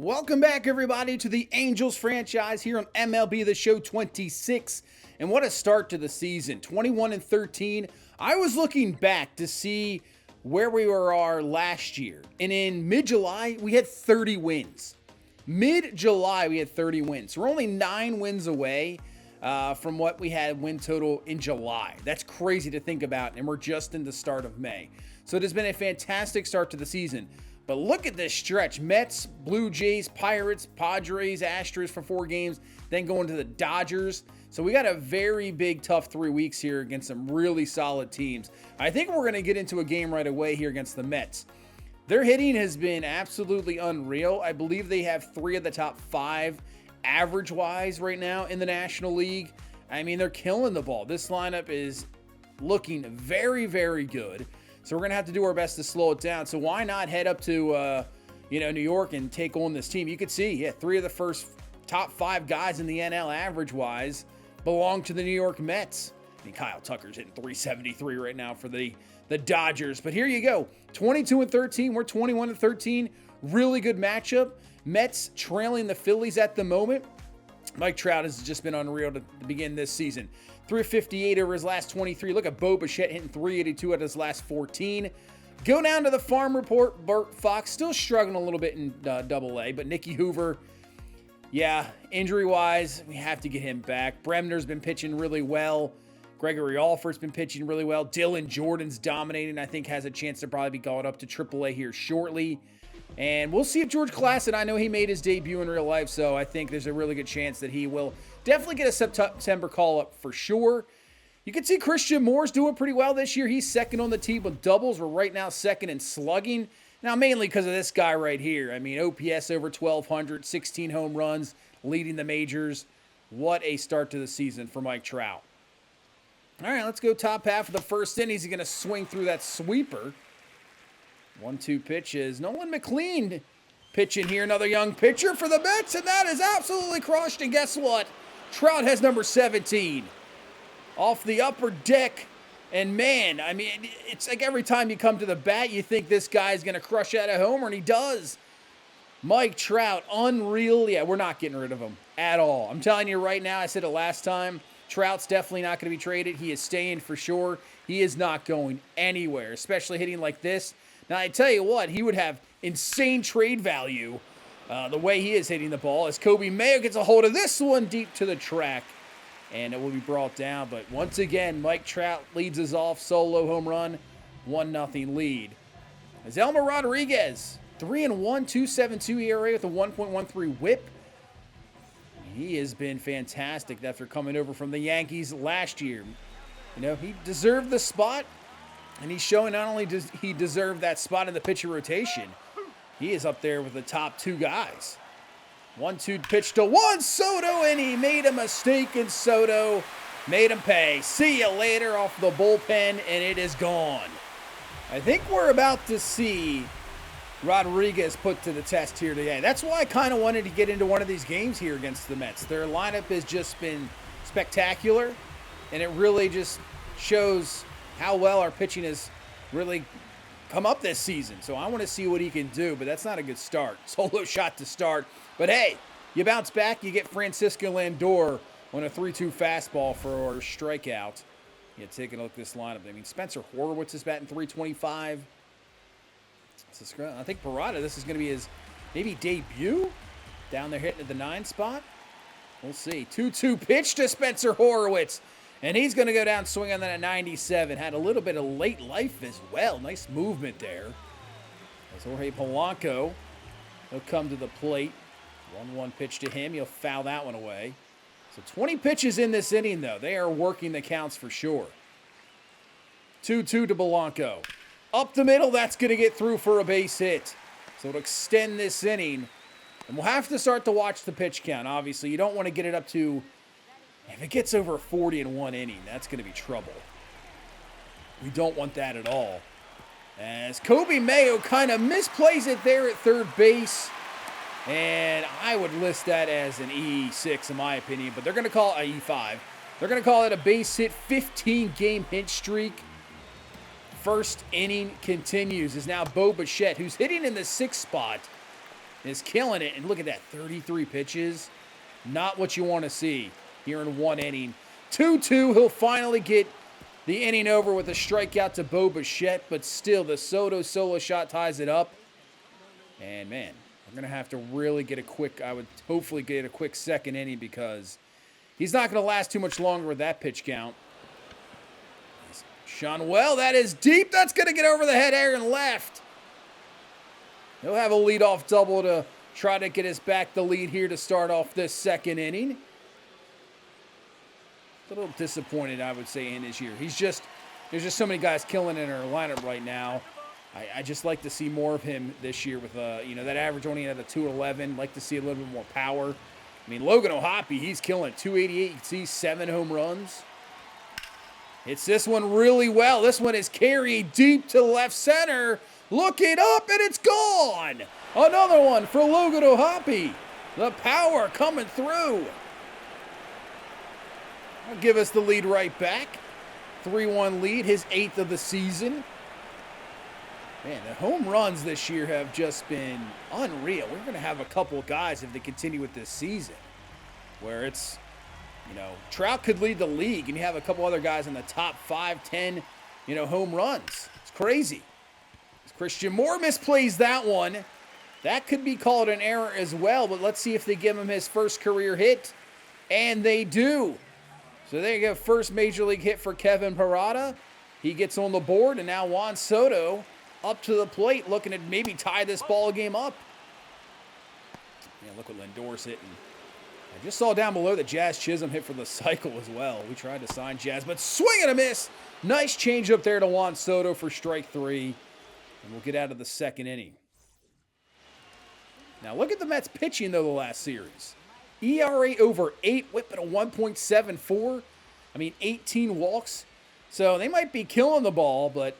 Welcome back, everybody, to the Angels franchise here on MLB The Show 26. And what a start to the season, 21-13. I was looking back to see where we were last year. And in mid-July, we had 30 wins. Mid-July, we had 30 wins. So we're only 9 wins away from what we had win total in July. That's crazy to think about, and we're just in the start of May. So it has been a fantastic start to the season. But look at this stretch. Mets, Blue Jays, Pirates, Padres, Astros for 4 games, then going to the Dodgers. So we got a very big, tough 3 weeks here against some really solid teams. I think we're going to get into a game right away here against the Mets. Their hitting has been absolutely unreal. I believe they have 3 of the top 5 average-wise right now in the National League. I mean, they're killing the ball. This lineup is looking very, very good. So we're going to have to do our best to slow it down. So why not head up to, New York and take on this team? You could see, 3 of the first top 5 guys in the NL average-wise belong to the New York Mets. I mean, Kyle Tucker's hitting .373 right now for the Dodgers. But here you go, 22-13. We're 21-13. Really good matchup. Mets trailing the Phillies at the moment. Mike Trout has just been unreal to begin this season. 358 over his last 23. Look at Bo Bichette hitting 382 out of his last 14. Go down to the farm report. Bert Fox still struggling a little bit in Double-A, but Nicky Hoover, injury-wise, we have to get him back. Bremner's been pitching really well. Gregory Alford's been pitching really well. Dylan Jordan's dominating. I think has a chance to probably be called up to Triple-A here shortly. And we'll see if George Klassen, I know he made his debut in real life, so I think there's a really good chance that he will definitely get a September call-up for sure. You can see Christian Moore's doing pretty well this year. He's second on the team with doubles. We're right now second in slugging. Now, mainly because of this guy right here. I mean, OPS over 1,200, 16 home runs, leading the majors. What a start to the season for Mike Trout. All right, let's go top half of the first inning. He's going to swing through that sweeper. 1-2 pitches. Nolan McLean pitching here. Another young pitcher for the Mets, and that is absolutely crushed. And guess what? Trout has number 17 off the upper deck. And man, I mean, it's like every time you come to the bat, you think this guy's going to crush out a homer, and he does. Mike Trout, unreal. Yeah, we're not getting rid of him at all. I'm telling you right now, I said it last time, Trout's definitely not going to be traded. He is staying for sure. He is not going anywhere, especially hitting like this. Now, I tell you what, he would have insane trade value the way he is hitting the ball as Kobe Mayo gets a hold of this one deep to the track, and it will be brought down. But once again, Mike Trout leads us off, solo home run, 1-0 lead. As Elmer Rodriguez, 3-1, 2.72 ERA with a 1.13 whip. He has been fantastic after coming over from the Yankees last year. You know, he deserved the spot. And he's showing not only does he deserve that spot in the pitcher rotation, he is up there with the top 2 guys. 1-2 pitch to Juan Soto, and he made a mistake, and Soto made him pay. See you later off the bullpen, and it is gone. I think we're about to see Rodriguez put to the test here today. That's why I kind of wanted to get into one of these games here against the Mets. Their lineup has just been spectacular, and it really just shows how well our pitching has really come up this season. So I want to see what he can do, but that's not a good start. Solo shot to start. But hey, you bounce back, you get Francisco Lindor on a 3-2 fastball for a strikeout. Yeah, taking a look at this lineup. I mean, Spencer Horwitz is batting .325. I think Parada, this is going to be his maybe debut down there hitting at the 9 spot. We'll see. 2-2 pitch to Spencer Horwitz. And he's going to go down swinging on that at 97. Had a little bit of late life as well. Nice movement there. As Jorge Polanco, he'll come to the plate. 1-1 pitch to him. He'll foul that one away. So 20 pitches in this inning, though. They are working the counts for sure. 2-2 to Polanco. Up the middle, that's going to get through for a base hit. So it'll extend this inning. And we'll have to start to watch the pitch count, obviously. You don't want to get it up to... If it gets over 40 in one inning, that's going to be trouble. We don't want that at all. As Kobe Mayo kind of misplays it there at third base. And I would list that as an E6 in my opinion, but they're going to call it an E5. They're going to call it a base hit, 15-game hit streak. First inning continues is now Bo Bichette, who's hitting in the 6th spot. is killing it. And look at that, 33 pitches. Not what you want to see here in one inning. 2-2, he'll finally get the inning over with a strikeout to Bo Bichette, but still the Soto solo shot ties it up. And man, we're going to have to really get a quick, I would hopefully get a quick second inning because he's not going to last too much longer with that pitch count. Shunwell, that is deep. That's going to get over the head air and left. He'll have a leadoff double to try to get us back the lead here to start off this second inning. A little disappointed, I would say, in his year. There's just so many guys killing in our lineup right now. I just like to see more of him this year with, that average only at a 211. Like to see a little bit more power. I mean, Logan O'Hoppe, he's killing it. 288, you can see 7 home runs. Hits this one really well. This one is carried deep to left center. Look it up, and it's gone. Another one for Logan O'Hoppe. The power coming through. That'll give us the lead right back. 3-1 lead, his 8th of the season. Man, the home runs this year have just been unreal. We're going to have a couple of guys if they continue with this season where it's, Trout could lead the league and you have a couple other guys in the top 5, 10, home runs. It's crazy. Christian Moore misplays that one. That could be called an error as well, but let's see if they give him his first career hit. And they do. So there you go, first major league hit for Kevin Parada. He gets on the board, and now Juan Soto up to the plate looking to maybe tie this ball game up. Yeah, look what Lindor's hitting. I just saw down below that Jazz Chisholm hit for the cycle as well. We tried to sign Jazz, but swing and a miss. Nice change up there to Juan Soto for strike 3. And we'll get out of the second inning. Now look at the Mets pitching, though, the last series. ERA over 8, whip at a 1.74. 18 walks. So they might be killing the ball, but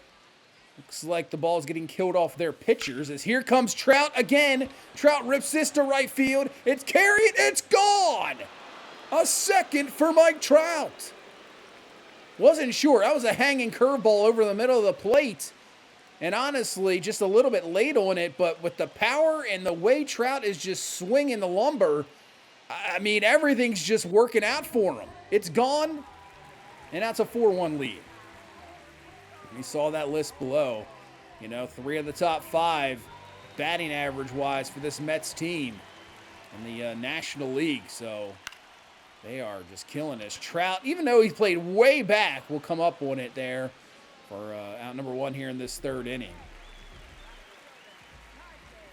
looks like the ball's getting killed off their pitchers as here comes Trout again. Trout rips this to right field. It's carried. It's gone. A second for Mike Trout. Wasn't sure. That was a hanging curveball over the middle of the plate. And honestly, just a little bit late on it, but with the power and the way Trout is just swinging the lumber, everything's just working out for him. It's gone, and that's a 4-1 lead. We saw that list below. 3 of the top 5 batting average-wise for this Mets team in the National League. So they are just killing us. Trout, even though he played way back, will come up on it there for out number 1 here in this third inning.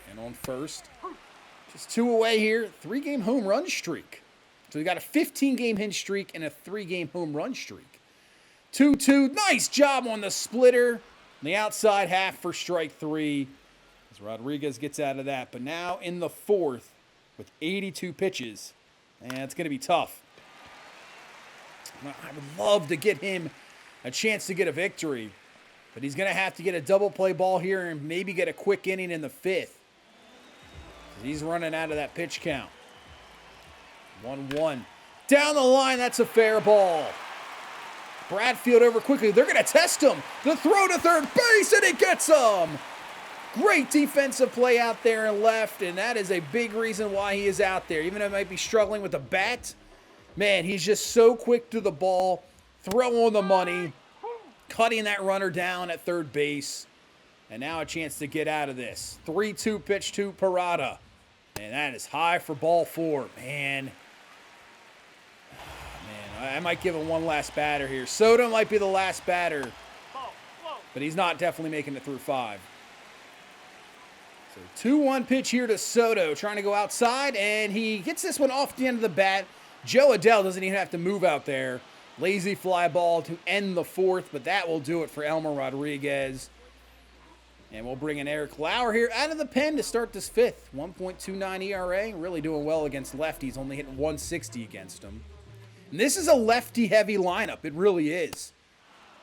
And on first, just 2 away here, 3-game home run streak. So we got a 15-game hit streak and a 3-game home run streak. 2-2, nice job on the splitter. On the outside half for strike 3 as Rodriguez gets out of that. But now in the 4th with 82 pitches, and it's going to be tough. I would love to get him a chance to get a victory, but he's going to have to get a double play ball here and maybe get a quick inning in the 5th. He's running out of that pitch count. 1-1. Down the line, that's a fair ball. Bradfield over quickly. They're going to test him. The throw to third base, and he gets him. Great defensive play out there and left, and that is a big reason why he is out there. Even though he might be struggling with the bat, man, he's just so quick to the ball. Throw on the money, cutting that runner down at third base. And now a chance to get out of this. 3-2 pitch to Parada. And that is high for ball 4. Man, I might give him one last batter here. Soto might be the last batter, but he's not definitely making it through 5. So 2-1 pitch here to Soto, trying to go outside, and he gets this one off the end of the bat. Joe Adele doesn't even have to move out there. Lazy fly ball to end the 4th, but that will do it for Elmer Rodriguez. And we'll bring in Eric Lauer here out of the pen to start this 5th. 1.29 ERA, really doing well against lefties, only hitting 160 against them. And this is a lefty-heavy lineup. It really is.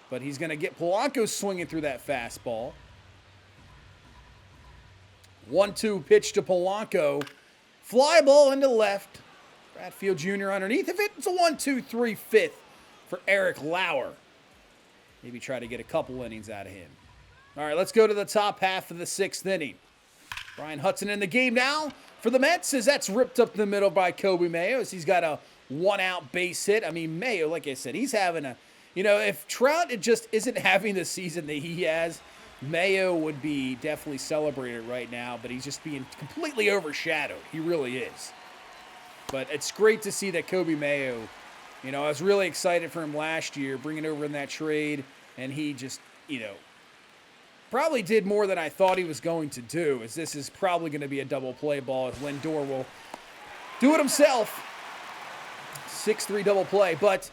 But he's going to get Polanco swinging through that fastball. 1-2 pitch to Polanco. Fly ball into left. Bradfield Jr. underneath. If it's a 1-2-3 5th for Eric Lauer. Maybe try to get a couple innings out of him. All right, let's go to the top half of the 6th inning. Brian Hudson in the game now for the Mets as that's ripped up the middle by Coby Mayo as he's got a one-out base hit. I mean, Mayo, like I said, he's having a, if Trout just isn't having the season that he has, Mayo would be definitely celebrated right now, but he's just being completely overshadowed. He really is. But it's great to see that Coby Mayo, I was really excited for him last year, bringing over in that trade, and he just, probably did more than I thought he was going to do, as this is probably going to be a double play ball, as Lindor will do it himself. 6-3 double play, but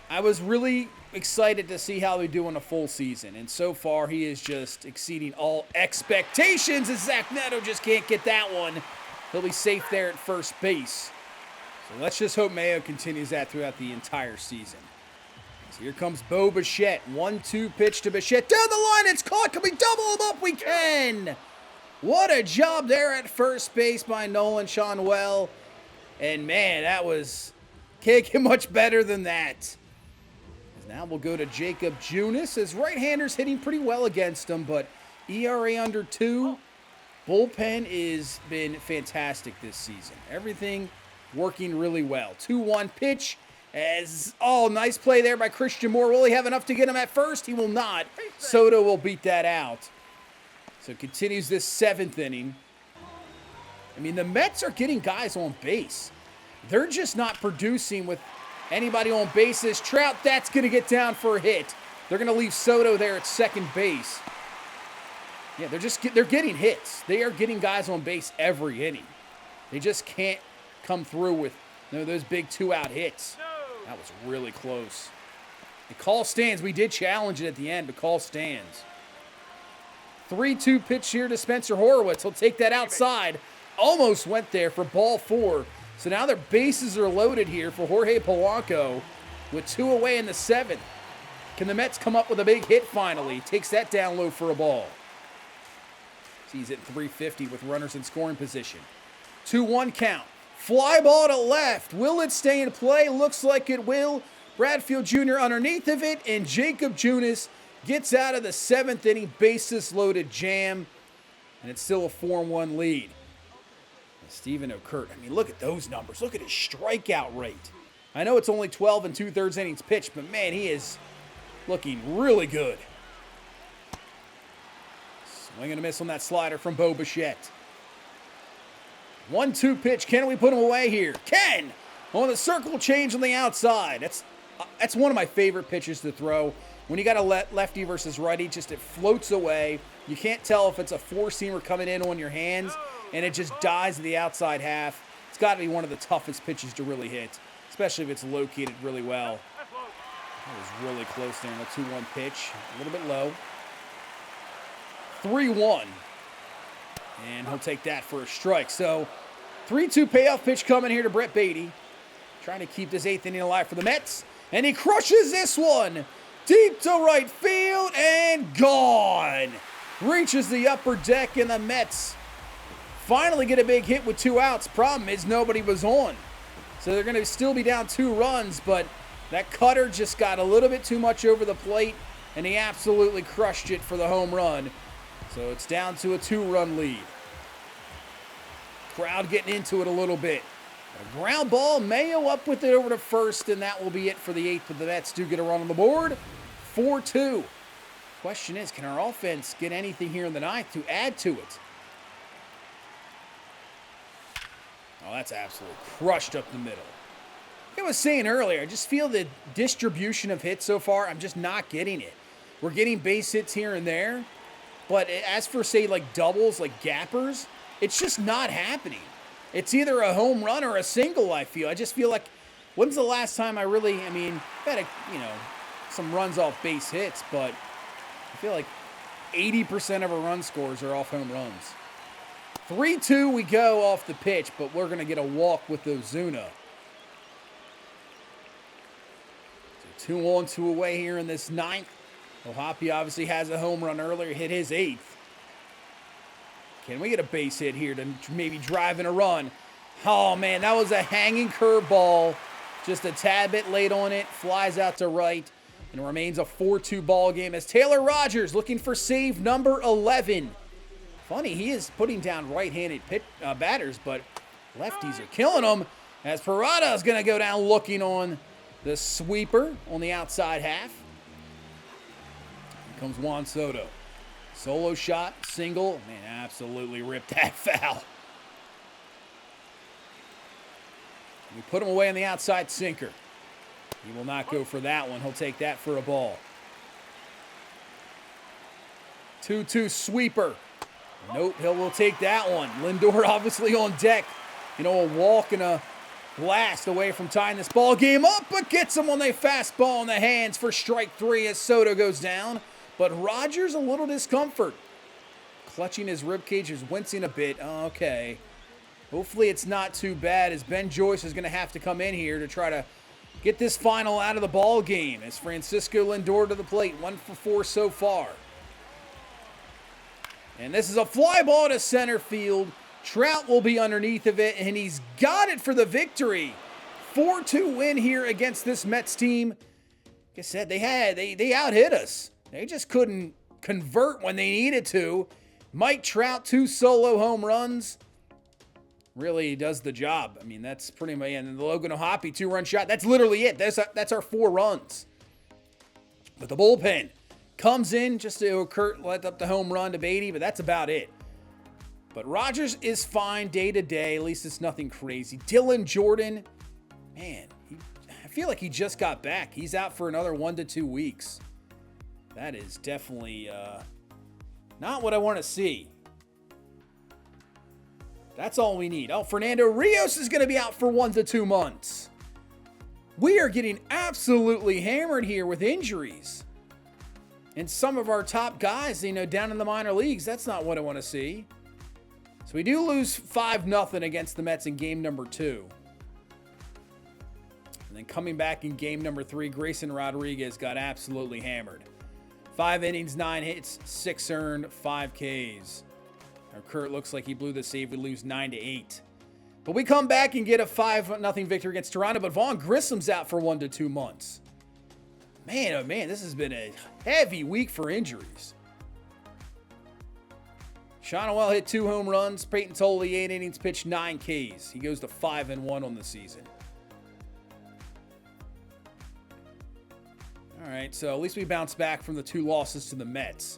I was really excited to see how they do in a full season, and so far he is just exceeding all expectations, as Zach Neto just can't get that one. He'll be safe there at first base. So let's just hope Mayo continues that throughout the entire season. So here comes Bo Bichette. 1-2 pitch to Bichette. Down the line, it's caught. Can we double him up? We can! What a job there at first base by Nolan Schanuel. And man, can't get much better than that. Now we'll go to Jacob Junis, as right-handers hitting pretty well against him, but ERA under 2. Bullpen has been fantastic this season. Everything working really well. 2-1 pitch. Nice play there by Christian Moore. Will he have enough to get him at first? He will not. Soto will beat that out. So continues this 7th inning. I mean, the Mets are getting guys on base. They're just not producing with anybody on bases. Trout, that's going to get down for a hit. They're going to leave Soto there at second base. Yeah, they're getting hits. They are getting guys on base every inning. They just can't come through with those big 2-out hits. That was really close. The call stands. We did challenge it at the end, but call stands. 3-2 pitch here to Spencer Horwitz. He'll take that outside. Almost went there for ball 4. So now their bases are loaded here for Jorge Polanco with 2 away in the 7th. Can the Mets come up with a big hit finally? Takes that down low for a ball. He's at 350 with runners in scoring position. 2-1 count. Fly ball to left. Will it stay in play? Looks like it will. Bradfield Jr. underneath of it, and Jacob Junis gets out of the 7th inning. Bases loaded jam, and it's still a 4-1 lead. Steven O'Kurt, I mean, look at those numbers. Look at his strikeout rate. I know it's only 12 2/3 innings pitched, but man, he is looking really good. Swing and a miss on that slider from Bo Bichette. 1-2 pitch. Can we put him away here? Can! On the circle change on the outside. That's one of my favorite pitches to throw. When you got a lefty versus righty, just it floats away. You can't tell if it's a four-seamer coming in on your hands, and it just dies to the outside half. It's got to be one of the toughest pitches to really hit, especially if it's located really well. That was really close there on the 2-1 pitch. A little bit low. 3-1. And he'll take that for a strike. So 3-2 payoff pitch coming here to Brett Beatty. Trying to keep this 8th inning alive for the Mets. And he crushes this one. Deep to right field and gone. Reaches the upper deck, and the Mets finally get a big hit with 2 outs. Problem is nobody was on. So they're going to still be down 2 runs, but that cutter just got a little bit too much over the plate, and he absolutely crushed it for the home run. So it's down to a 2-run lead. Crowd getting into it a little bit. A ground ball, Mayo up with it over to first, and that will be it for the 8th. But the Mets do get a run on the board. 4-2. Question is, can our offense get anything here in the 9th to add to it? Oh, that's absolutely crushed up the middle. Like I was saying earlier, I just feel the distribution of hits so far, I'm just not getting it. We're getting base hits here and there, but as for, say, like doubles, like gappers, it's just not happening. It's either a home run or a single, I feel. I just feel like, when's the last time I've had some runs off base hits, but I feel like 80% of our run scores are off home runs. 3-2 we go off the pitch, but we're going to get a walk with Ozuna. So 2-on, 2 away here in this 9th. O'Hoppe obviously has a home run earlier, hit his 8th. Can we get a base hit here to maybe drive in a run? Oh, man, that was a hanging curveball. Just a tad bit late on it. Flies out to right. And it remains a 4-2 ball game as Taylor Rogers looking for save number 11. Funny, he is putting down right-handed batters, but lefties are killing him as Parada is going to go down looking on the sweeper on the outside half. Here comes Juan Soto. Solo shot, single. Man, absolutely ripped that foul. We put him away on the outside sinker. He will not go for that one. He'll take that for a ball. 2-2 sweeper. Nope, he will take that one. Lindor obviously on deck. You know, a walk and a blast away from tying this ball game up, but gets him on a fastball in the hands for strike 3 as Soto goes down. But Rogers a little discomfort. Clutching his ribcage, is wincing a bit. Okay. Hopefully it's not too bad as Ben Joyce is going to have to come in here to try to get this final out of the ball game as Francisco Lindor to the plate. 1 for 4 so far. And this is a fly ball to center field. Trout will be underneath of it, and he's got it for the victory. 4-2 win here against this Mets team. Like I said, they out-hit us. They just couldn't convert when they needed to. Mike Trout, 2 solo home runs. Really does the job. I mean, that's pretty much, and the Logan O'Hoppe 2-run shot. That's literally it. That's our 4 runs. But the bullpen comes in just to Kurt let up the home run to Beatty, but that's about it. But Rogers is fine day to day. At least it's nothing crazy. Dylan Jordan, man, I feel like he just got back. He's out for another 1 to 2 weeks. That is definitely not what I want to see. That's all we need. Oh, Fernando Rios is going to be out for 1 to 2 months. We are getting absolutely hammered here with injuries. And some of our top guys, down in the minor leagues, that's not what I want to see. So we do lose 5-0 against the Mets in game number 2. And then coming back in game number 3, Grayson Rodriguez got absolutely hammered. 5 innings, 9 hits, 6 earned, 5 Ks. Now Kurt looks like he blew the save. We lose 9-8. But we come back and get a 5-0 victory against Toronto. But Vaughn Grissom's out for 1 to 2 months. Man, oh man, this has been a heavy week for injuries. Shonowell hit 2 home runs. Peyton Tolle, 8 innings, pitched 9 Ks. He goes to 5-1 on the season. All right, so at least we bounced back from the 2 losses to the Mets.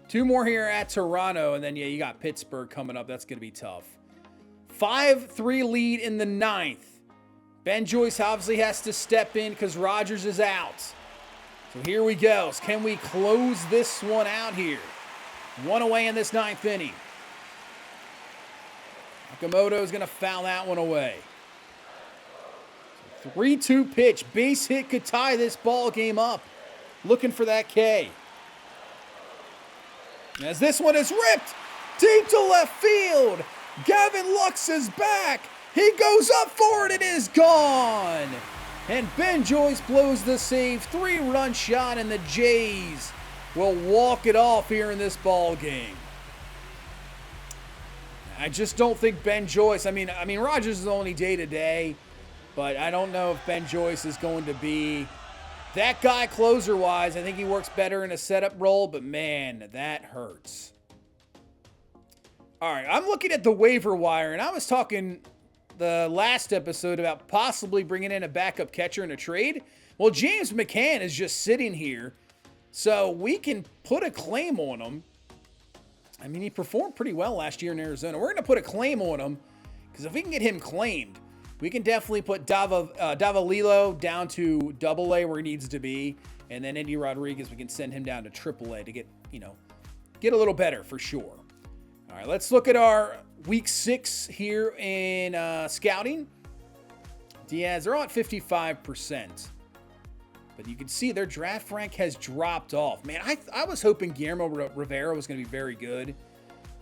2 more here at Toronto, and then, yeah, you got Pittsburgh coming up. That's going to be tough. 5-3 lead in the 9th. Ben Joyce obviously has to step in because Rogers is out. So here we go. Can we close this one out here? 1 away in this 9th inning. Okamoto is going to foul that one away. 3-2 pitch. Base hit could tie this ball game up. Looking for that K. As this one is ripped deep to left field. Gavin Lux is back. He goes up for it. It is gone. And Ben Joyce blows the save. 3-run shot, and the Jays will walk it off here in this ball game. I just don't think Ben Joyce, I mean Rogers is only day to day, but I don't know if Ben Joyce is going to be that guy closer-wise. I think he works better in a setup role, but man, that hurts. All right, I'm looking at the waiver wire, and I was talking the last episode about possibly bringing in a backup catcher in a trade. Well, James McCann is just sitting here, so we can put a claim on him. I mean, he performed pretty well last year in Arizona. We're going to put a claim on him because if we can get him claimed, we can definitely put Davalillo down to AA where he needs to be, and then Andy Rodriguez, we can send him down to AAA to get a little better for sure. All right, let's look at our week 6 here in scouting. Diaz, they're all at 55%. But you can see their draft rank has dropped off. Man, I was hoping Guillermo Rivera was going to be very good.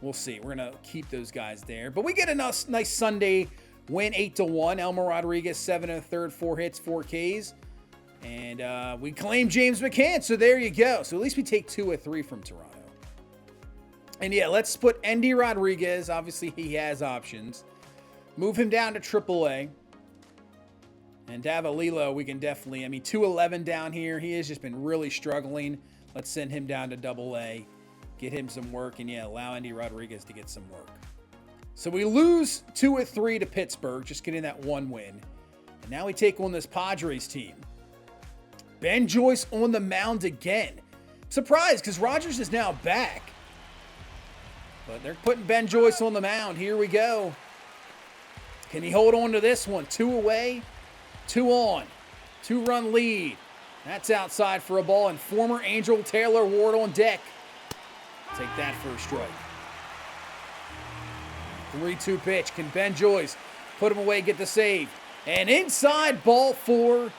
We'll see. We're going to keep those guys there. But we get a nice Sunday win, 8-1. Elmer Rodriguez, 7 1/3, 4 hits, 4 Ks. And we claim James McCann, so there you go. So at least we take 2 of 3 from Toronto. And yeah, let's put Andy Rodriguez. Obviously, he has options. Move him down to AAA. And Davalillo, we can definitely, 211 down here. He has just been really struggling. Let's send him down to AA. get him some work, and yeah, allow Andy Rodriguez to get some work. So we lose 2 of 3 to Pittsburgh, just getting that 1 win. And now we take on this Padres team. Ben Joyce on the mound again. Surprised, because Rogers is now back. But they're putting Ben Joyce on the mound. Here we go. Can he hold on to this one? 2 away, 2 on. 2-run lead. That's outside for a ball, and former Angel Taylor Ward on deck. Take that for a strike. 3-2 pitch. Can Ben Joyce put him away, get the save? And inside, ball 4.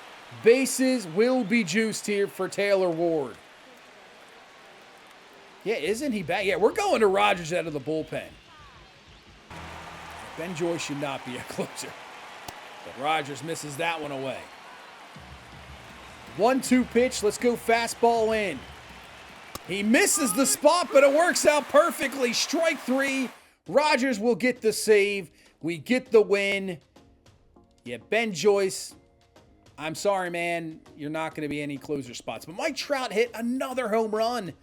Bases will be juiced here for Taylor Ward. Yeah, isn't he back? Yeah, we're going to Rogers out of the bullpen. Ben Joyce should not be a closer. But Rogers misses that one away. 1-2 pitch. Let's go fastball in. He misses the spot, but it works out perfectly. Strike 3. Rogers will get the save. We get the win. Yeah, Ben Joyce, I'm sorry, man. You're not going to be any closer spots. But Mike Trout hit another home run.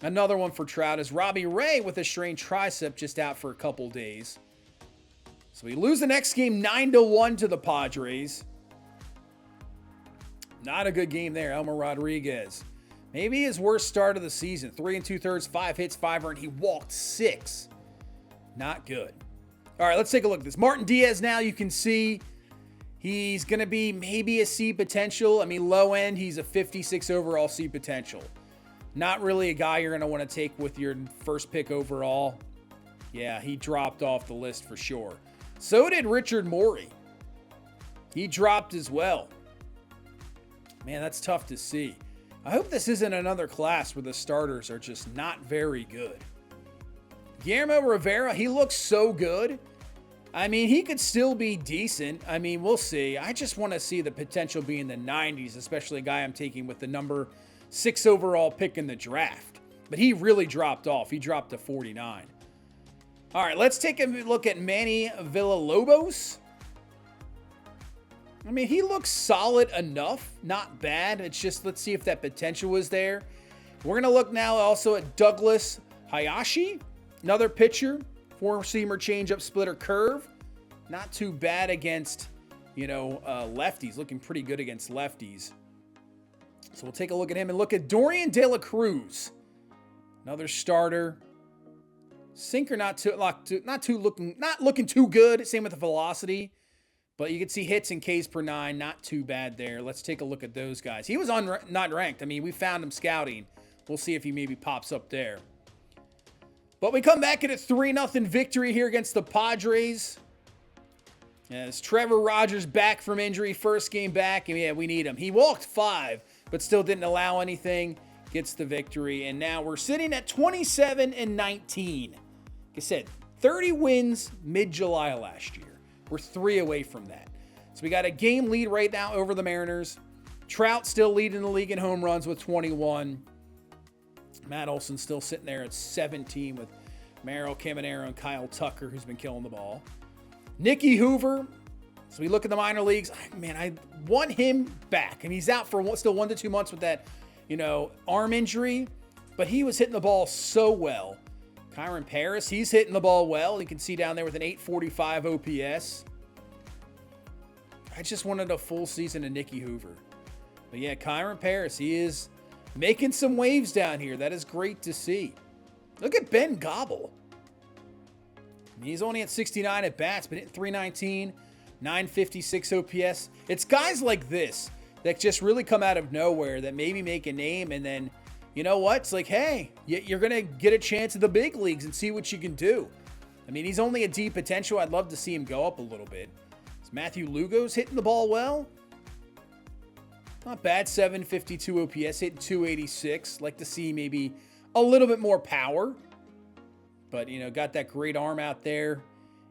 Another one for Trout as Robbie Ray with a strained tricep just out for a couple days. So we lose the next game 9-1 to the Padres. Not a good game there. Elmer Rodriguez. Maybe his worst start of the season. 3 2/3, 5 hits, 5 earned. He walked 6. Not good. All right, let's take a look at this. Martin Diaz now, you can see he's going to be maybe a C potential. I mean, low end, he's a 56 overall C potential. Not really a guy you're going to want to take with your first pick overall. Yeah, he dropped off the list for sure. So did Richard Morey. He dropped as well. Man, that's tough to see. I hope this isn't another class where the starters are just not very good. Guillermo Rivera, he looks so good. I mean, he could still be decent. I mean, we'll see. I just want to see the potential be in the 90s, especially a guy I'm taking with the number 6 overall pick in the draft. But he really dropped off. He dropped to 49. All right, let's take a look at Manny Villalobos. I mean, he looks solid enough. Not bad. It's just, let's see if that potential is there. We're going to look now also at Douglas Hayashi. Another pitcher. 4-seamer, changeup, splitter, curve. Not too bad against, lefties. Looking pretty good against lefties. So we'll take a look at him and look at Dorian De La Cruz. Another starter. Sinker not looking too good. Same with the velocity. But you can see hits and Ks per 9, not too bad there. Let's take a look at those guys. He was not ranked. I mean, we found him scouting. We'll see if he maybe pops up there. But we come back at a 3-0 victory here against the Padres. As Trevor Rogers back from injury, first game back, and yeah, we need him. He walked 5, but still didn't allow anything. Gets the victory, and now we're sitting at 27-19. Like I said, 30 wins mid-July last year. We're 3 away from that. So we got a game lead right now over the Mariners. Trout still leading the league in home runs with 21. Matt Olson still sitting there at 17 with Merrill Caminero and Kyle Tucker, who's been killing the ball. Nicky Hoover. So we look at the minor leagues. Man, I want him back. And he's out for still 1 to 2 months with that, arm injury. But he was hitting the ball so well. Kyron Paris, he's hitting the ball well. You can see down there with an 845 OPS. I just wanted a full season of Nicky Hoover. But yeah, Kyron Paris, he is making some waves down here. That is great to see. Look at Ben Gobble. I mean, he's only at 69 at bats, but hitting 319, 956 OPS. It's guys like this that just really come out of nowhere that maybe make a name, and then, you know what? It's like, hey, you're going to get a chance at the big leagues and see what you can do. I mean, he's only a D potential. I'd love to see him go up a little bit. Is Matthew Lugo's hitting the ball well? Not bad, 752 OPS, hitting 286. Like to see maybe a little bit more power. But, got that great arm out there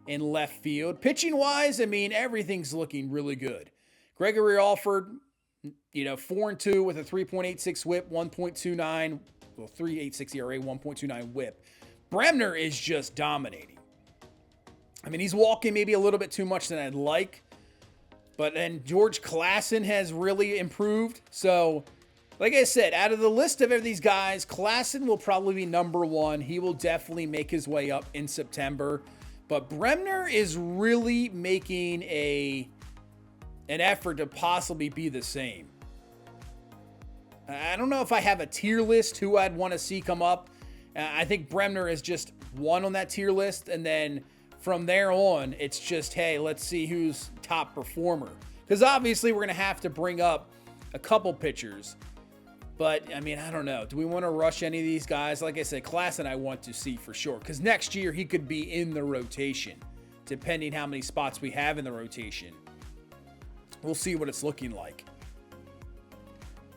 in left field. Pitching-wise, I mean, everything's looking really good. Gregory Alford, 4-2 with a 3.86 whip, 1.29, 3.86 ERA, 1.29 whip. Bremner is just dominating. I mean, he's walking maybe a little bit too much than I'd like. But then George Klassen has really improved. So, Like I said, out of the list of these guys, Klassen will probably be number one. He will definitely make his way up in September. But Bremner is really making an effort to possibly be the same. I don't know if I have a tier list who I'd want to see come up. I think Bremner is just one on that tier list. And then from there on, it's just, hey, let's see who's top performer. Because obviously we're going to have to bring up a couple pitchers. But, I mean, I don't know. Do we want to rush any of these guys? Like I said, Klassen I want to see for sure. Because next year he could be in the rotation, depending how many spots we have in the rotation. We'll see what it's looking like.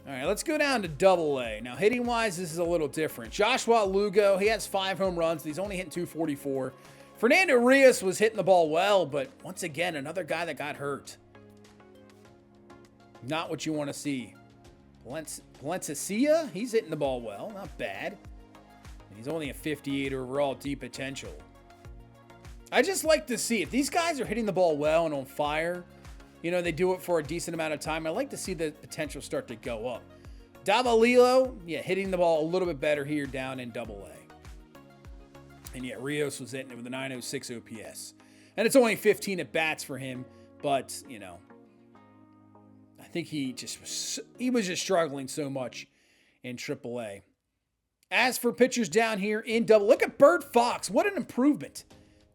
All right, let's go down to Double-A. Now, hitting-wise, this is a little different. Joshua Lugo, he has 5 home runs. He's only hitting .244. Fernando Rios was hitting the ball well, but once again, another guy that got hurt. Not what you want to see. Valencia, he's hitting the ball well. Not bad. He's only a 58 overall, deep potential. I just like to see if these guys are hitting the ball well and on fire. You know, they do it for a decent amount of time. I like to see the potential start to go up. Davalillo, yeah, hitting the ball a little bit better here down in Double-A. And yeah, Rios was hitting it with a 906 OPS. And it's only 15 at bats for him, but, you know, I think he was just struggling so much in Triple-A. As for pitchers down here in Double, look at Bird Fox. What an improvement.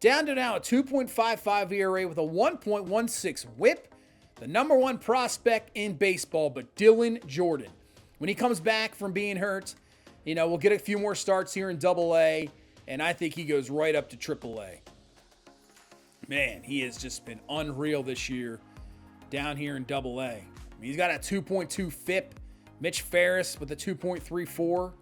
Down to now a 2.55 ERA with a 1.16 whip. The number one prospect in baseball, but Dylan Jordan. When he comes back from being hurt, you know, we'll get a few more starts here in Double-A, and I think he goes right up to Triple-A. Man, he has just been unreal this year down here in Double-A. I mean, he's got a 2.2 FIP. Mitch Ferris with a 2.34.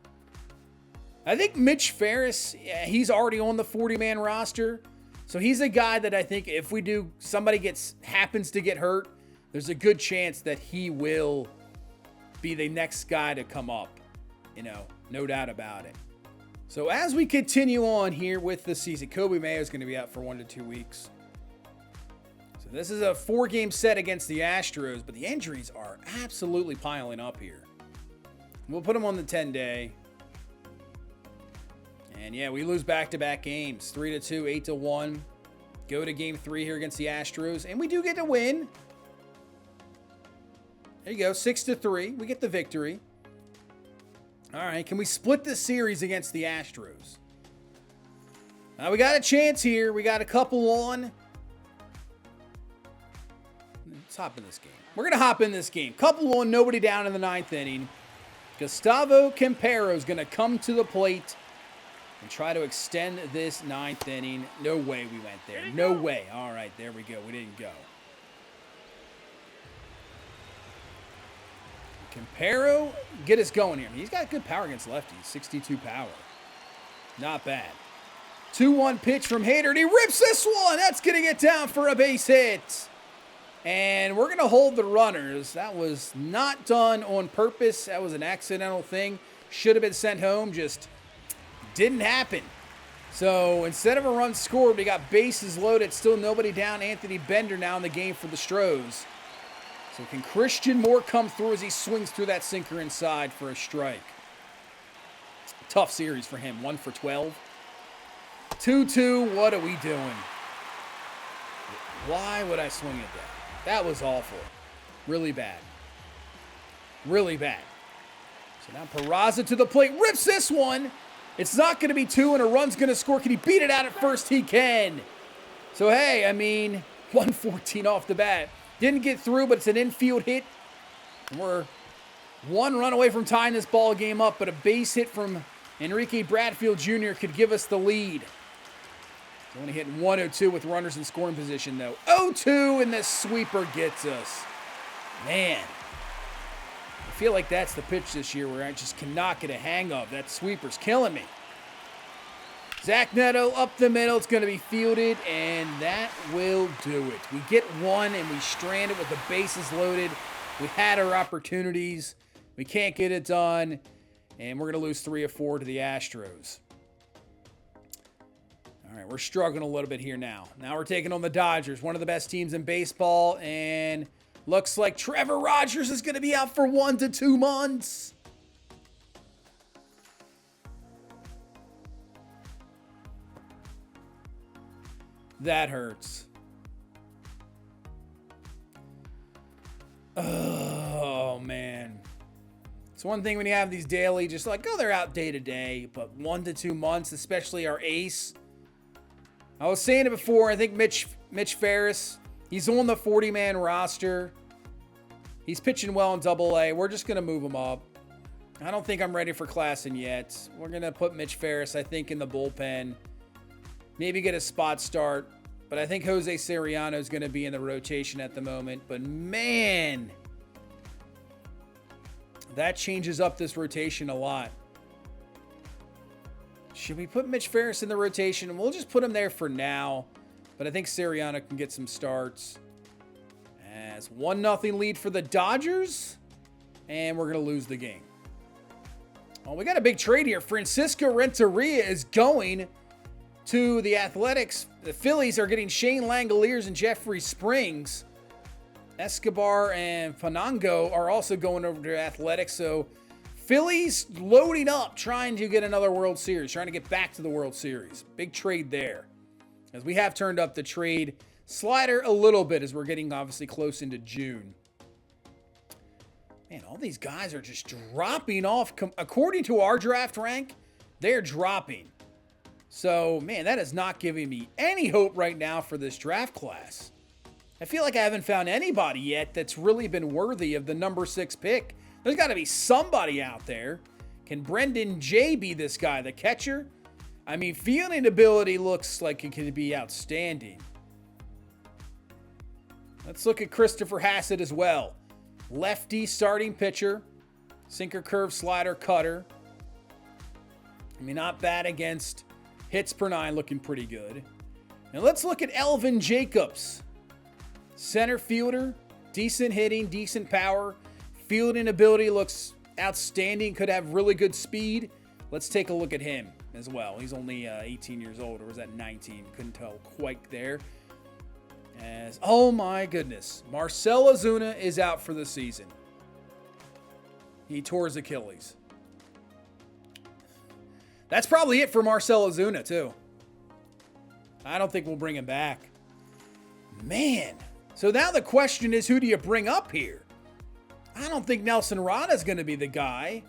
I think Mitch Ferris, yeah, he's already on the 40-man roster. So he's a guy that I think if somebody happens to get hurt, there's a good chance that he will be the next guy to come up. You know, no doubt about it. So as we continue on here with the season, Kobe Mayo is going to be out for 1 to 2 weeks. So this is a 4-game set against the Astros, but the injuries are absolutely piling up here. We'll put him on the 10-day. And yeah, we lose back-to-back games. 3-2, 8-1. Go to game 3 here against the Astros. And we do get to win. There you go, 6-3. We get the victory. All right, can we split this series against the Astros? We got a chance here. We got a couple on. Let's hop in this game. We're going to hop in this game. Couple on, nobody down in the 9th inning. Gustavo Quintero is going to come to the plate and try to extend this 9th inning. No way we went there. No way. All right, there we go. We didn't go. Quintero, get us going here. He's got good power against lefties. 62 power. Not bad. 2-1 pitch from Hader, and he rips this one. That's going to get down for a base hit. And we're going to hold the runners. That was not done on purpose. That was an accidental thing. Should have been sent home. Just didn't happen. So instead of a run scored, we got bases loaded. Still nobody down. Anthony Bender now in the game for the Stros. So can Christian Moore come through as he swings through that sinker inside for a strike? Tough series for him. 1 for 12. 2-2. What are we doing? Why would I swing at that? That was awful. Really bad. Really bad. So now Peraza to the plate. Rips this one. It's not going to be 2 and a run's going to score. Can he beat it out at first? He can. So, hey, I mean, 114 off the bat. Didn't get through, but it's an infield hit. We're 1 run away from tying this ball game up, but a base hit from Enrique Bradfield Jr. could give us the lead. He's only hitting 102 with runners in scoring position, though. 0-2, and this sweeper gets us. Man, I feel like that's the pitch this year where I just cannot get a hang of. That sweeper's killing me. Zach Neto up the middle. It's going to be fielded, and that will do it. We get 1, and we strand it with the bases loaded. We had our opportunities. We can't get it done, and we're going to lose 3 of 4 to the Astros. All right, we're struggling a little bit here now. Now we're taking on the Dodgers, one of the best teams in baseball, and looks like Trevor Rogers is going to be out for 1 to 2 months. That hurts. Oh, man. It's one thing when you have these daily, just like, oh, they're out day to day, but 1 to 2 months, especially our ace. I was saying it before, I think Mitch Ferris, he's on the 40-man roster. He's pitching well in Double-A. We're just going to move him up. I don't think I'm ready for Klassen yet. We're going to put Mitch Ferris, I think, in the bullpen. Maybe get a spot start. But I think Jose Siriano is going to be in the rotation at the moment. But, man, that changes up this rotation a lot. Should we put Mitch Ferris in the rotation? We'll just put him there for now. But I think Siriano can get some starts. As 1-0 lead for the Dodgers. And we're going to lose the game. Well, we got a big trade here. Francisco Renteria is going to the Athletics. The Phillies are getting Shane Langoliers and Jeffrey Springs. Escobar and Fanango are also going over to Athletics. So Phillies loading up, trying to get another World Series, trying to get back to the World Series. Big trade there. As we have turned up the trade slider a little bit as we're getting obviously close into June. Man, all these guys are just dropping off. According to our draft rank, they're dropping. So, man, that is not giving me any hope right now for this draft class. I feel like I haven't found anybody yet that's really been worthy of the number 6 pick. There's got to be somebody out there. Can Brendan J be this guy, the catcher? I mean, fielding ability looks like it can be outstanding. Let's look at Christopher Hassett as well. Lefty starting pitcher. Sinker, curve, slider, cutter. I mean, not bad against hits per 9, looking pretty good. And let's look at Elvin Jacobs. Center fielder, decent hitting, decent power. Fielding ability looks outstanding, could have really good speed. Let's take a look at him as well. He's only 18 years old, or was that 19? Couldn't tell quite there. As, oh my goodness, Marcell Ozuna is out for the season. He tore his Achilles. That's probably it for Marcell Ozuna, too. I don't think we'll bring him back. Man. So now the question is, who do you bring up here? I don't think Nelson Rada is going to be the guy.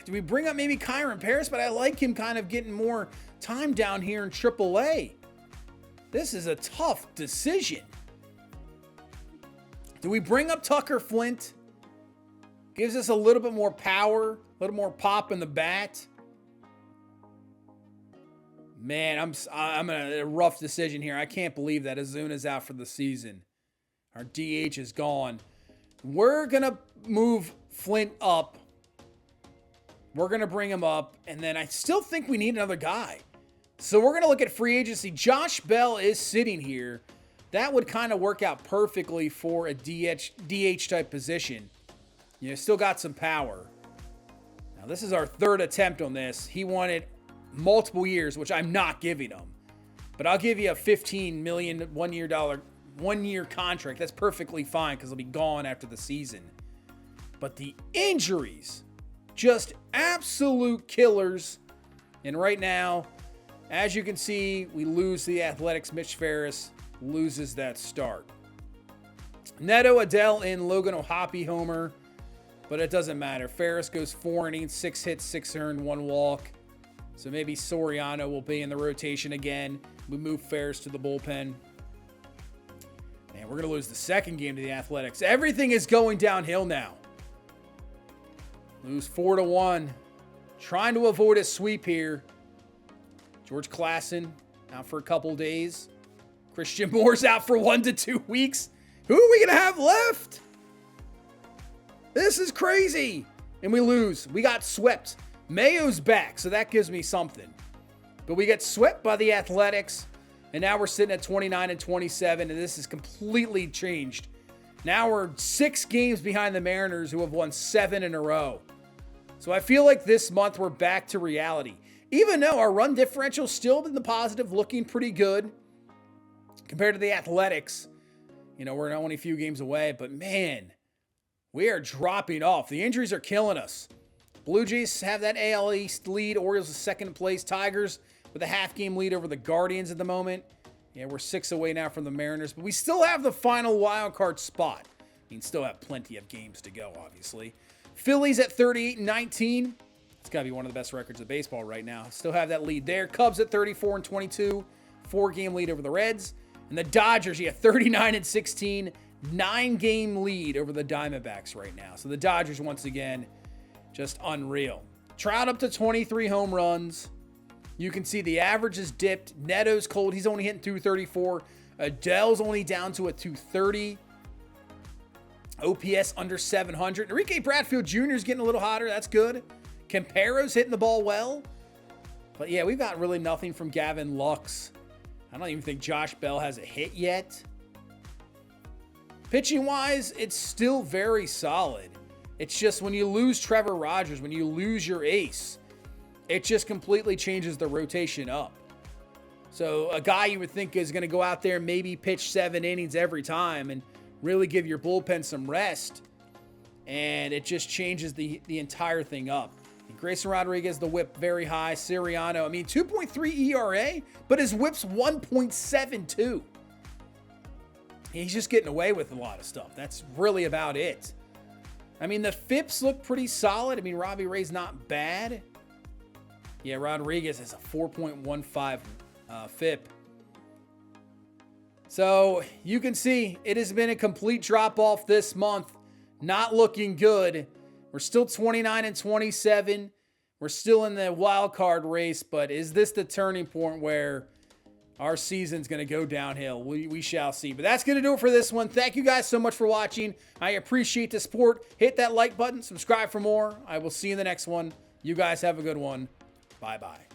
Do we bring up maybe Kyron Paris? But I like him kind of getting more time down here in AAA. This is a tough decision. Do we bring up Tucker Flint? Gives us a little bit more power, a little more pop in the bat. Man, I'm in a rough decision here. I can't believe that Ozuna's out for the season. Our DH is gone. We're going to move Flint up. We're going to bring him up. And then I still think we need another guy. So we're going to look at free agency. Josh Bell is sitting here. That would kind of work out perfectly for a DH type position. You know, still got some power. Now, this is our third attempt on this. He wanted multiple years, which I'm not giving him. But I'll give you a $15 million one-year contract. That's perfectly fine because he'll be gone after the season. But the injuries, just absolute killers. And right now, as you can see, we lose the Athletics. Mitch Ferris loses that start. Neto Adele in Logan O'Hoppe homer. But it doesn't matter. Ferris goes 4 innings, 6 hits, 6 earned, 1 walk. So maybe Soriano will be in the rotation again. We move Ferris to the bullpen. And we're going to lose the second game to the Athletics. Everything is going downhill now. Lose 4-1. Trying to avoid a sweep here. George Klassen out for a couple days. Christian Moore's out for 1 to 2 weeks. Who are we going to have left? This is crazy. And we lose. We got swept. Mayo's back, so that gives me something. But we get swept by the Athletics, and now we're sitting at 29-27, and this is completely changed. Now we're 6 games behind the Mariners, who have won 7 in a row. So I feel like this month we're back to reality. Even though our run differential still in the positive, looking pretty good compared to the Athletics. You know, we're only a few games away, but man, we are dropping off. The injuries are killing us. Blue Jays have that AL East lead. Orioles is second place. Tigers with a half-game lead over the Guardians at the moment. Yeah, we're 6 away now from the Mariners, but we still have the final wild card spot. I mean, still have plenty of games to go, obviously. Phillies at 38-19. It's got to be one of the best records of baseball right now. Still have that lead there. Cubs at 34-22. 4-game lead over the Reds. And the Dodgers, 39-16. 9-game lead over the Diamondbacks right now. So the Dodgers, once again, just unreal. Trout up to 23 home runs. You can see the average is dipped. Neto's cold. He's only hitting 234. Adele's only down to a 230. OPS under 700. Enrique Bradfield Jr. is getting a little hotter. That's good. Campero's hitting the ball well. But yeah, we've got really nothing from Gavin Lux. I don't even think Josh Bell has a hit yet. Pitching-wise, it's still very solid. It's just when you lose Trevor Rogers, when you lose your ace, it just completely changes the rotation up. So a guy you would think is going to go out there and maybe pitch 7 innings every time and really give your bullpen some rest, and it just changes the entire thing up. And Grayson Rodriguez, the whip very high. Siriano, 2.3 ERA, but his whip's 1.72. He's just getting away with a lot of stuff. That's really about it. The FIPs look pretty solid. Robbie Ray's not bad. Yeah, Rodriguez has a 4.15 FIP. So you can see it has been a complete drop-off this month. Not looking good. We're still 29-27. We're still in the wild card race, but is this the turning point where our season's going to go downhill? We shall see. But that's going to do it for this one. Thank you guys so much for watching. I appreciate the support. Hit that like button. Subscribe for more. I will see you in the next one. You guys have a good one. Bye-bye.